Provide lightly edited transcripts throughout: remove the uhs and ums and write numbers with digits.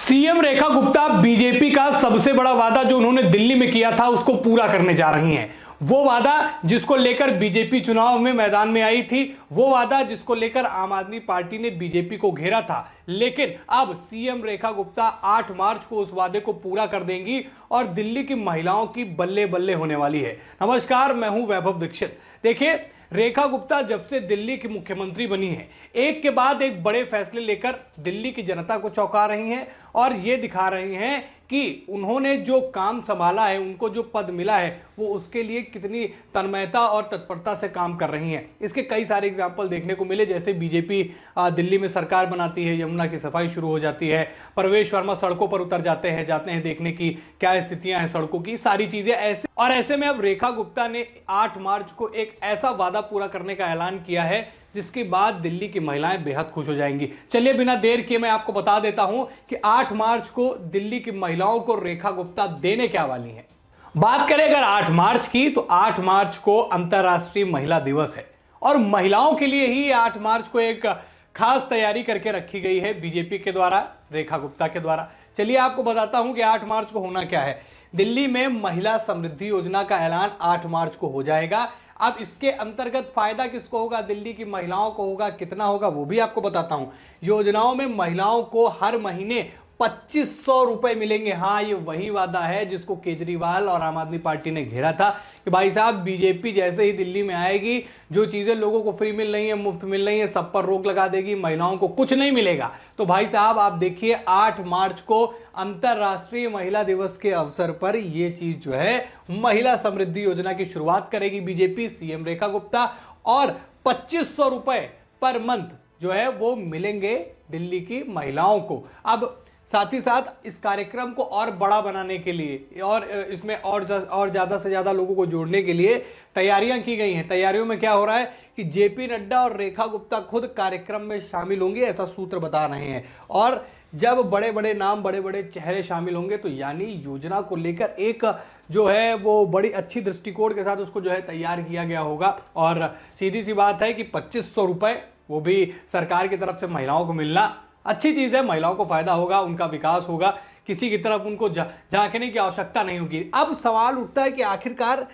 CM Rekha Gupta BJP का सबसे बड़ा वादा जो उन्होंने दिल्ली में किया था उसको पूरा करने जा रही हैं। वो वादा जिसको लेकर बीजेपी चुनाव में मैदान में आई थी, वो वादा जिसको लेकर आम आदमी पार्टी ने बीजेपी को घेरा था, लेकिन अब सीएम रेखा गुप्ता 8 मार्च को उस वादे को पूरा कर देंगी और दिल्ली की महिलाओं की बल्ले बल्ले होने वाली है। नमस्कार, मैं हूं वैभव दीक्षित। देखिए, रेखा गुप्ता जब से दिल्ली की मुख्यमंत्री बनी है, एक के बाद एक बड़े फैसले लेकर दिल्ली की जनता को चौंका रही हैं और ये दिखा रही हैं कि उन्होंने जो काम संभाला है, उनको जो पद मिला है, वो उसके लिए कितनी तन्मयता और तत्परता से काम कर रही हैं। इसके कई सारे एग्जाम्पल देखने को मिले, जैसे बीजेपी दिल्ली में सरकार बनाती है, यमुना की सफाई शुरू हो जाती है, प्रवेश वर्मा सड़कों पर उतर जाते हैं देखने की क्या स्थितियां हैं सड़कों की, सारी चीजें ऐसे में अब रेखा गुप्ता ने 8 मार्च को एक ऐसा वादा पूरा करने का ऐलान किया है जिसके बाद दिल्ली की महिलाएं बेहद खुश हो जाएंगी। चलिए बिना देर किए मैं आपको बता देता हूं कि 8 मार्च को दिल्ली की महिलाओं को रेखा गुप्ता देने क्या वाली हैं। बात करें अगर 8 मार्च की, तो 8 मार्च को अंतर्राष्ट्रीय महिला दिवस है और महिलाओं के लिए ही 8 मार्च को एक खास तैयारी करके रखी गई है बीजेपी के द्वारा, रेखा गुप्ता के द्वारा। चलिए आपको बताता हूं कि 8 मार्च को होना क्या है। दिल्ली में महिला समृद्धि योजना का ऐलान 8 मार्च को हो जाएगा। अब इसके अंतर्गत फायदा किसको होगा, दिल्ली की महिलाओं को होगा, कितना होगा वो भी आपको बताता हूं। योजनाओं में महिलाओं को हर महीने 2500 रुपए मिलेंगे। हाँ, ये वही वादा है जिसको केजरीवाल और आम आदमी पार्टी ने घेरा था कि भाई साहब, बीजेपी जैसे ही दिल्ली में आएगी, जो चीजें लोगों को फ्री मिल रही है, मुफ्त मिल रही है, सब पर रोक लगा देगी, महिलाओं को कुछ नहीं मिलेगा। तो भाई साहब आप देखिए, 8 मार्च को अंतरराष्ट्रीय महिला दिवस के अवसर पर यह चीज जो है, महिला समृद्धि योजना की शुरुआत करेगी बीजेपी, सीएम रेखा गुप्ता, और 2500 रुपए पर मंथ जो है वो मिलेंगे दिल्ली की महिलाओं को। अब साथ ही साथ इस कार्यक्रम को और बड़ा बनाने के लिए और इसमें और ज़्यादा से ज़्यादा लोगों को जोड़ने के लिए तैयारियां की गई हैं। तैयारियों में क्या हो रहा है कि जेपी नड्डा और रेखा गुप्ता खुद कार्यक्रम में शामिल होंगे, ऐसा सूत्र बता रहे हैं। और जब बड़े बड़े नाम, बड़े बड़े चेहरे शामिल होंगे, तो यानी योजना को लेकर एक जो है वो बड़ी अच्छी दृष्टिकोण के साथ उसको जो है तैयार किया गया होगा। और सीधी सी बात है कि 2500 रुपये वो भी सरकार की तरफ से महिलाओं को मिलना अच्छी चीज़ है। महिलाओं को फायदा होगा, उनका विकास होगा, किसी की तरफ उनको झांकने की आवश्यकता नहीं होगी। अब सवाल उठता है कि आखिरकार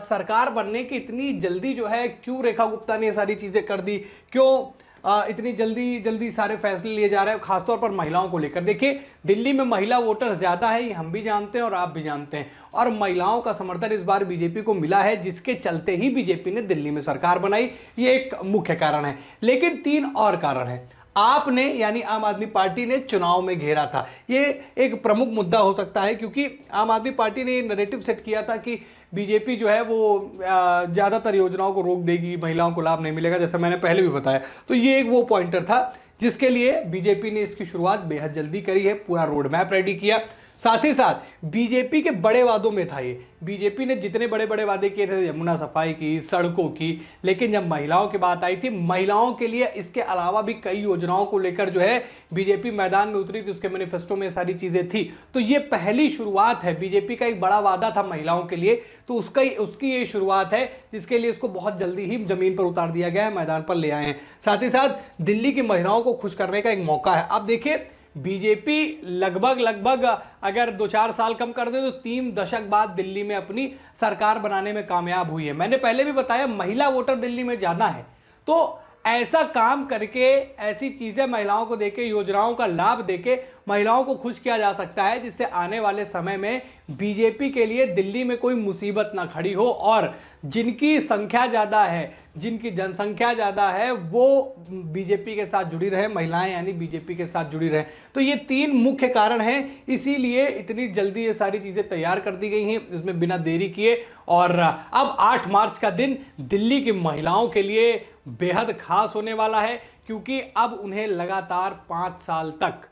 सरकार बनने की इतनी जल्दी जो है क्यों रेखा गुप्ता ने ये सारी चीज़ें कर दी, क्यों इतनी जल्दी सारे फैसले लिए जा रहे हैं, खासतौर पर महिलाओं को लेकर। देखिए, दिल्ली में महिला वोटर ज़्यादा है, ये हम भी जानते हैं और आप भी जानते हैं, और महिलाओं का समर्थन इस बार बीजेपी को मिला है, जिसके चलते ही बीजेपी ने दिल्ली में सरकार बनाई। ये एक मुख्य कारण है, लेकिन 3 और कारण है। आपने यानी आम आदमी पार्टी ने चुनाव में घेरा था, ये एक प्रमुख मुद्दा हो सकता है, क्योंकि आम आदमी पार्टी ने नैरेटिव सेट किया था कि बीजेपी जो है वो ज़्यादातर योजनाओं को रोक देगी, महिलाओं को लाभ नहीं मिलेगा, जैसा मैंने पहले भी बताया। तो ये एक वो पॉइंटर था जिसके लिए बीजेपी ने इसकी शुरुआत बेहद जल्दी करी है, पूरा रोड मैप रेडी किया। साथ ही साथ बीजेपी के बड़े वादों में था ये, बीजेपी ने जितने बड़े बड़े वादे किए थे, यमुना सफाई की, सड़कों की, लेकिन जब महिलाओं की बात आई थी, महिलाओं के लिए इसके अलावा भी कई योजनाओं को लेकर जो है बीजेपी मैदान में उतरी थी, उसके मैनिफेस्टो में सारी चीजें थी। तो ये पहली शुरुआत है, बीजेपी का एक बड़ा वादा था महिलाओं के लिए, तो उसकी ये शुरुआत है जिसके लिए इसको बहुत जल्दी ही जमीन पर उतार दिया गया है, मैदान पर ले आए हैं। साथ ही साथ दिल्ली की महिलाओं को खुश करने का एक मौका है। अब देखिए, बीजेपी लगभग अगर 2-4 साल कम कर दे तो 3 दशक बाद दिल्ली में अपनी सरकार बनाने में कामयाब हुई है। मैंने पहले भी बताया, महिला वोटर दिल्ली में ज्यादा है, तो ऐसा काम करके, ऐसी चीजें महिलाओं को देके, योजनाओं का लाभ देके महिलाओं को खुश किया जा सकता है, जिससे आने वाले समय में बीजेपी के लिए दिल्ली में कोई मुसीबत ना खड़ी हो और जिनकी संख्या ज़्यादा है, जिनकी जनसंख्या ज़्यादा है, वो बीजेपी के साथ जुड़ी रहे, महिलाएं यानी बीजेपी के साथ जुड़ी रहे। तो ये 3 मुख्य कारण हैं, इसीलिए इतनी जल्दी ये सारी चीज़ें तैयार कर दी गई हैं, इसमें बिना देरी किए। और अब 8 मार्च का दिन दिल्ली की महिलाओं के लिए बेहद खास होने वाला है, क्योंकि अब उन्हें लगातार 5 साल तक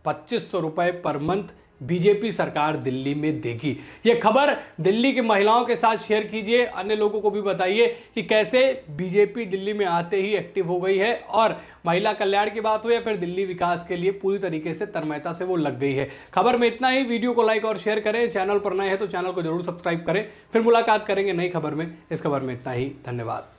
2500 रुपये पर मंथ बीजेपी सरकार दिल्ली में देगी। ये खबर दिल्ली की महिलाओं के साथ शेयर कीजिए, अन्य लोगों को भी बताइए कि कैसे बीजेपी दिल्ली में आते ही एक्टिव हो गई है और महिला कल्याण की बात हो या फिर दिल्ली विकास के लिए पूरी तरीके से तन्मयता से वो लग गई है। खबर में इतना ही। वीडियो को लाइक और शेयर करें, चैनल पर नए हैं तो चैनल को जरूर सब्सक्राइब करें। फिर मुलाकात करेंगे नई खबर में। इस खबर में इतना ही, धन्यवाद।